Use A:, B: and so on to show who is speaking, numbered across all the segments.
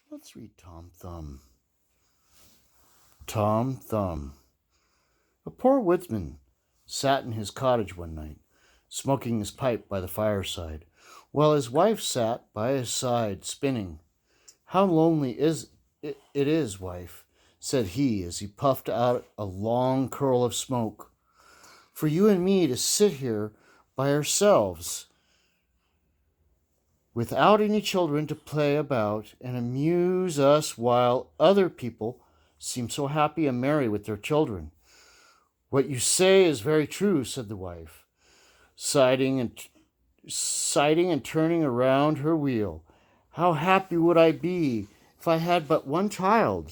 A: Let's read Tom Thumb. Tom Thumb. A poor woodsman sat in his cottage one night, smoking his pipe by the fireside, while his wife sat by his side spinning. How lonely it is, wife, said he as he puffed out a long curl of smoke, for you and me to sit here by ourselves, without any children to play about and amuse us while other people seem so happy and merry with their children. What you say is very true, said the wife, sighing and turning around her wheel. How happy would I be if I had but one child?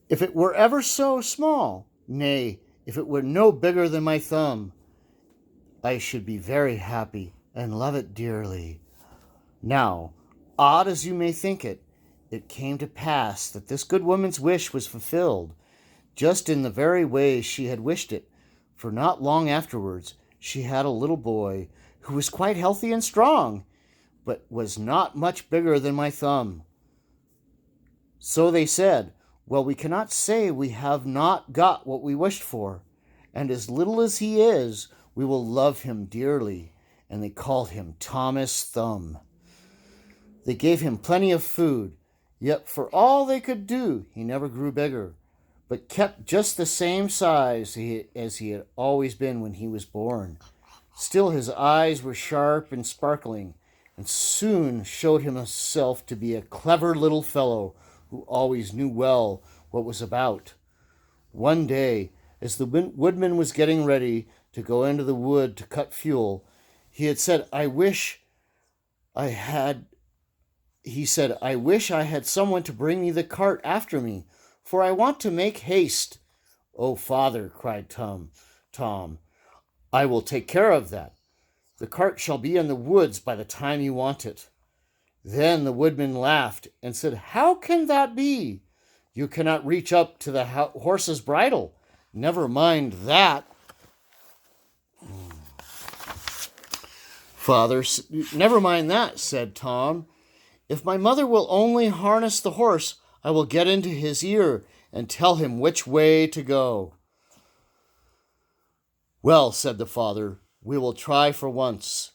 A: If it were ever so small, nay, if it were no bigger than my thumb, I should be very happy and love it dearly. Now, odd as you may think it, it came to pass that this good woman's wish was fulfilled, just in the very way she had wished it, for not long afterwards she had a little boy who was quite healthy and strong, but was not much bigger than my thumb. So they said, well, we cannot say we have not got what we wished for, and as little as he is, we will love him dearly, and they called him Thomas Thumb. They gave him plenty of food, yet for all they could do, he never grew bigger, but kept just the same size as he had always been when he was born. Still his eyes were sharp and sparkling, and soon showed himself to be a clever little fellow who always knew well what was about. One day, as the woodman was getting ready to go into the wood to cut fuel, he said, I wish I had someone to bring me the cart after me, for I want to make haste. Oh, father, cried Tom, I will take care of that. The cart shall be in the woods by the time you want it. Then the woodman laughed and said, how can that be? You cannot reach up to the horse's bridle. Never mind that. Father, never mind that, said Tom. If my mother will only harness the horse, I will get into his ear and tell him which way to go. Well, said the father, we will try for once.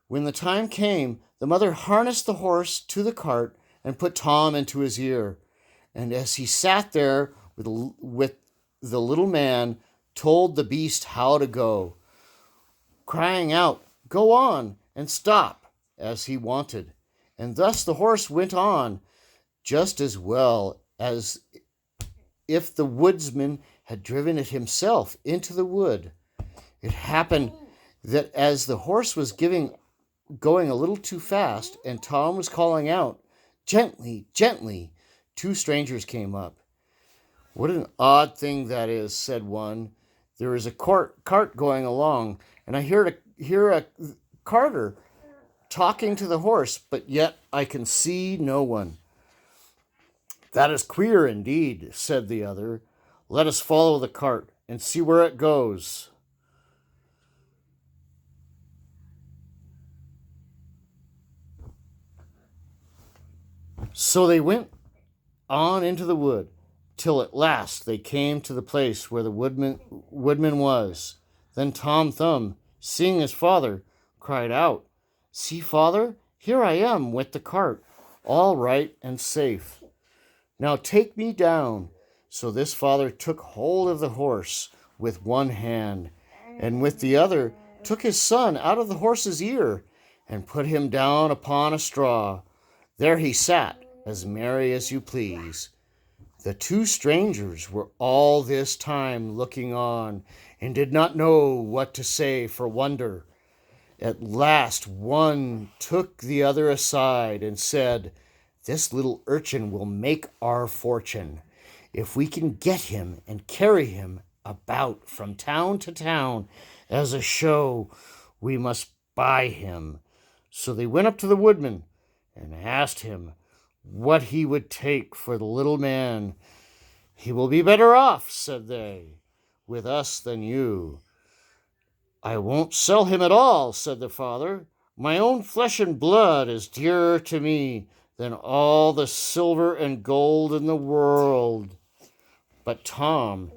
A: When the time came, the mother harnessed the horse to the cart and put Tom into his ear. And as he sat there with the little man, told the beast how to go, crying out, go on and stop, as he wanted. And thus the horse went on just as well as if the woodsman had driven it himself into the wood. It happened that as the horse was going a little too fast, and Tom was calling out, gently, gently, two strangers came up. What an odd thing that is, said one. There is a cart going along, and I hear a carter talking to the horse, but yet I can see no one. That is queer indeed, said the other. Let us follow the cart and see where it goes. So they went on into the wood, till at last they came to the place where the woodman was. Then Tom Thumb, seeing his father, cried out, see, father, here I am with the cart, all right and safe. Now take me down. So this father took hold of the horse with one hand, and with the other took his son out of the horse's ear, and put him down upon a straw. There he sat, as merry as you please. The two strangers were all this time looking on, and did not know what to say for wonder. At last one took the other aside and said, this little urchin will make our fortune. If we can get him and carry him about from town to town as a show, we must buy him. So they went up to the woodman and asked him what he would take for the little man. He will be better off, said they, with us than you. I won't sell him at all, said the father. My own flesh and blood is dearer to me than all the silver and gold in the world. But Tom,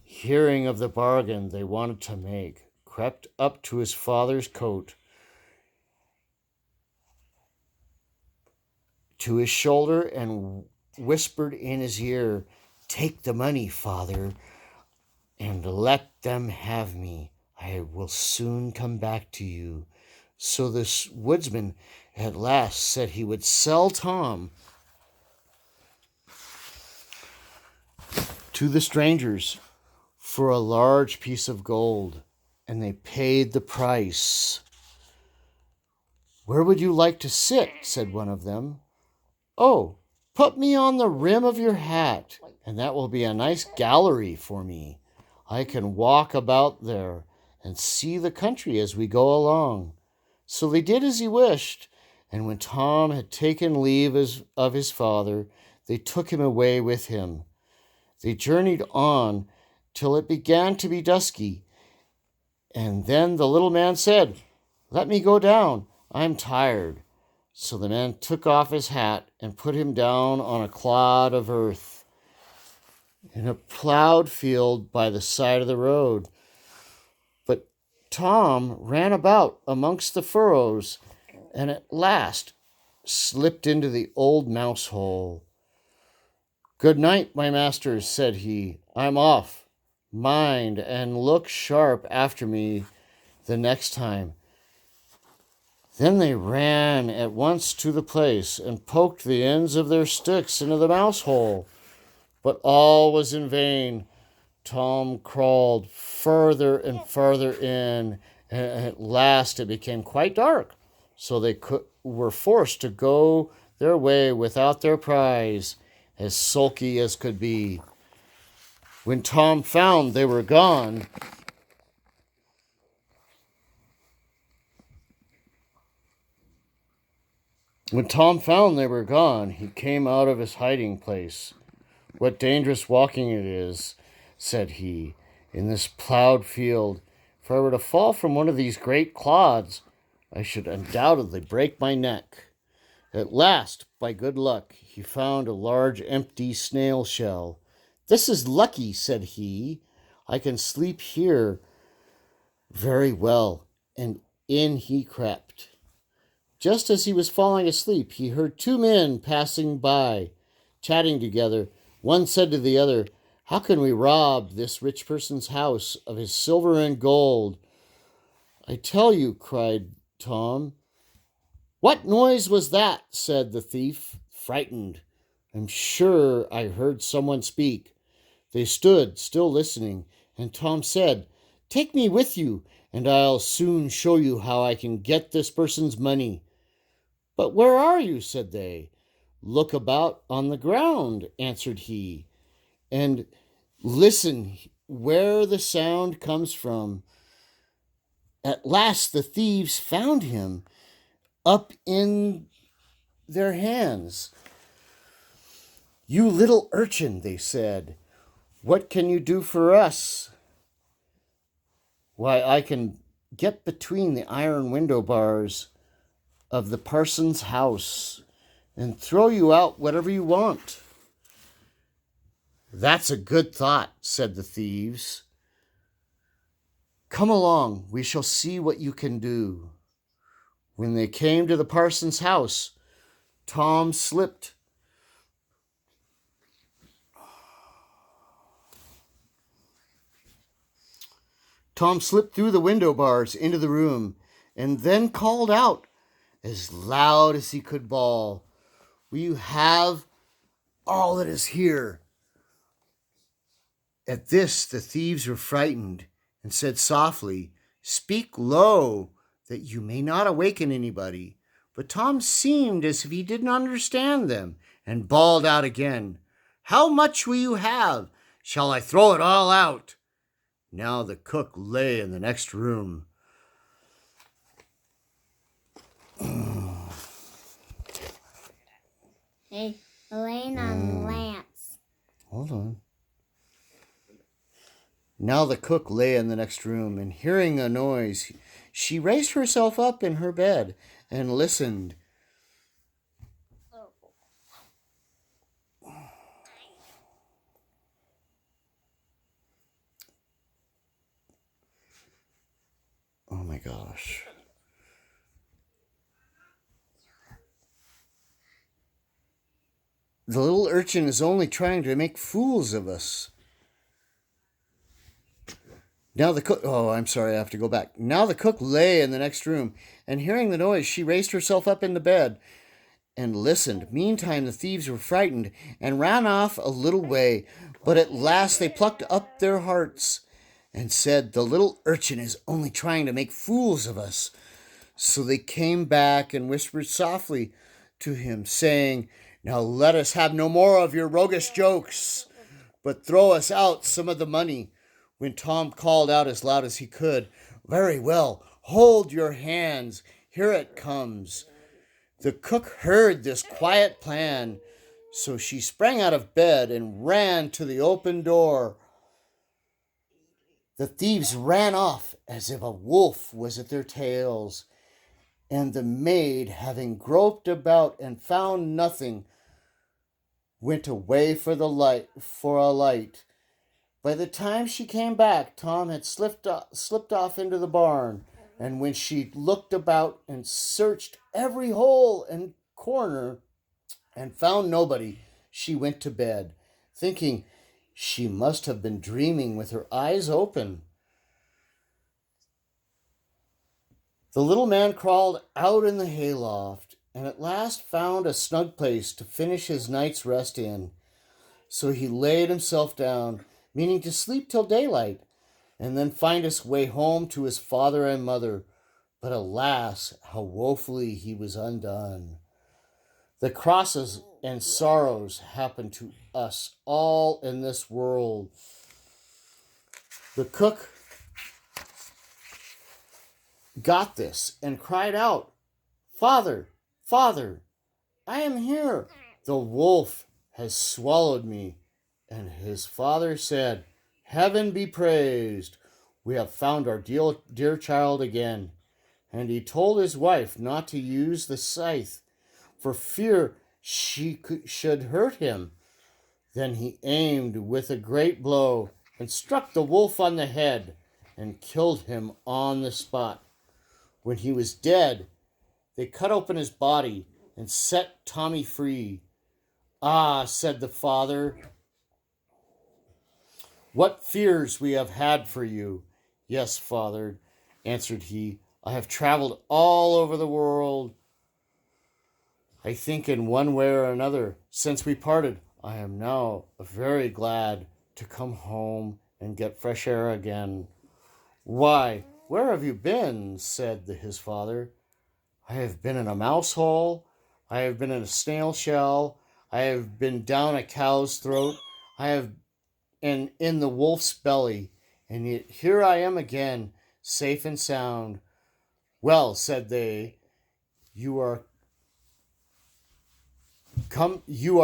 A: hearing of the bargain they wanted to make, crept up to his father's coat, to his shoulder, and whispered in his ear, "Take the money, father, and let them have me. I will soon come back to you." So this woodsman at last said he would sell Tom to the strangers for a large piece of gold, and they paid the price. "Where would you like to sit?" said one of them. "Oh, put me on the rim of your hat, and that will be a nice gallery for me. I can walk about there and see the country as we go along." So they did as he wished, and when Tom had taken leave of his father, they took him away with him. They journeyed on till it began to be dusky, and then the little man said, "Let me go down, I'm tired." So the man took off his hat and put him down on a clod of earth in a plowed field by the side of the road. But Tom ran about amongst the furrows and at last slipped into the old mouse hole. "Good night, my masters," said he. "I'm off. Mind and look sharp after me the next time." Then they ran at once to the place and poked the ends of their sticks into the mouse hole. But all was in vain. Tom crawled further and further in, and at last it became quite dark. So they were forced to go their way without their prize, as sulky as could be. When Tom found they were gone, he came out of his hiding place. "What dangerous walking it is," said he, "in this plowed field. If I were to fall from one of these great clods, I should undoubtedly break my neck." At last, by good luck, he found a large empty snail shell. "This is lucky," said he. "I can sleep here very well." And in he crept. Just as he was falling asleep, he heard two men passing by, chatting together. One said to the other, "How can we rob this rich person's house of his silver and gold?" "I tell you," cried Tom. "What noise was that?" said the thief, frightened. "I'm sure I heard someone speak." They stood still listening, and Tom said, "Take me with you, and I'll soon show you how I can get this person's money." "But where are you?" said they. "Look about on the ground," answered he, "and listen where the sound comes from." At last the thieves found him up in their hands. "You little urchin," they said, "what can you do for us?" "Why, I can get between the iron window bars of the parson's house and throw you out whatever you want." "That's a good thought," said the thieves. "Come along, we shall see what you can do." When they came to the parson's house, Tom slipped through the window bars into the room, and then called out as loud as he could bawl, "Will you have all that is here?" At this the thieves were frightened and said softly, "Speak low, that you may not awaken anybody." But Tom seemed as if he didn't understand them, and bawled out again, "How much will you have? Shall I throw it all out?" Now the cook lay in the next room.
B: Hey, laying on lamps.
A: Hold on. Now the cook lay in the next room, and hearing a noise, She raised herself up in her bed and listened. Oh my gosh. The little urchin is only trying to make fools of us. Now the cook. Oh, I'm sorry, I have to go back. Now the cook lay in the next room, and hearing the noise, she raised herself up in the bed and listened. Meantime, the thieves were frightened and ran off a little way, but at last they plucked up their hearts and said, "The little urchin is only trying to make fools of us." So they came back and whispered softly to him, saying, "Now let us have no more of your roguish jokes, but throw us out some of the money." When Tom called out as loud as he could, "Very well, hold your hands, here it comes." The cook heard this quiet plan, so she sprang out of bed and ran to the open door. The thieves ran off as if a wolf was at their tails, and the maid, having groped about and found nothing, went away for a light. By the time she came back, Tom had slipped off into the barn, and when she looked about and searched every hole and corner and found nobody, she went to bed, thinking she must have been dreaming with her eyes open. The little man crawled out in the hayloft, and at last found a snug place to finish his night's rest in. So he laid himself down, meaning to sleep till daylight, and then find his way home to his father and mother. But alas, how woefully he was undone. The crosses and sorrows happen to us all in this world. The cook got this and cried out, "Father, Father, I am here. The wolf has swallowed me." And his father said, "Heaven be praised. We have found our dear child again." And he told his wife not to use the scythe for fear should hurt him. Then he aimed with a great blow and struck the wolf on the head and killed him on the spot. When he was dead, they cut open his body and set Tommy free. "Ah," said the father, "what fears we have had for you." "Yes, father," answered he, "I have traveled all over the world. I think in one way or another, since we parted, I am now very glad to come home and get fresh air again." "Why, where have you been?" said his father. "I have been in a mouse hole. I have been in a snail shell. I have been down a cow's throat. I have been in the wolf's belly. And yet here I am again, safe and sound." "Well," said they, you are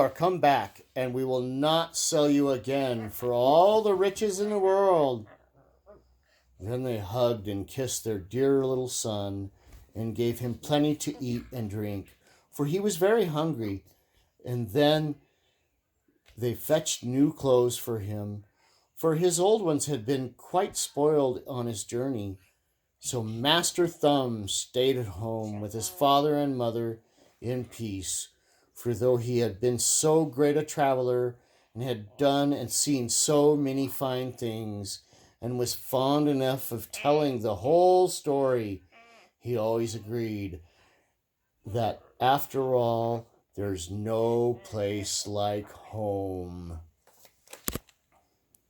A: come back, and we will not sell you again for all the riches in the world." Then they hugged and kissed their dear little son and gave him plenty to eat and drink, for he was very hungry. And then they fetched new clothes for him, for his old ones had been quite spoiled on his journey. So Master Thumb stayed at home with his father and mother in peace, for though he had been so great a traveler and had done and seen so many fine things, and was fond enough of telling the whole story, he always agreed that after all, there's no place like home.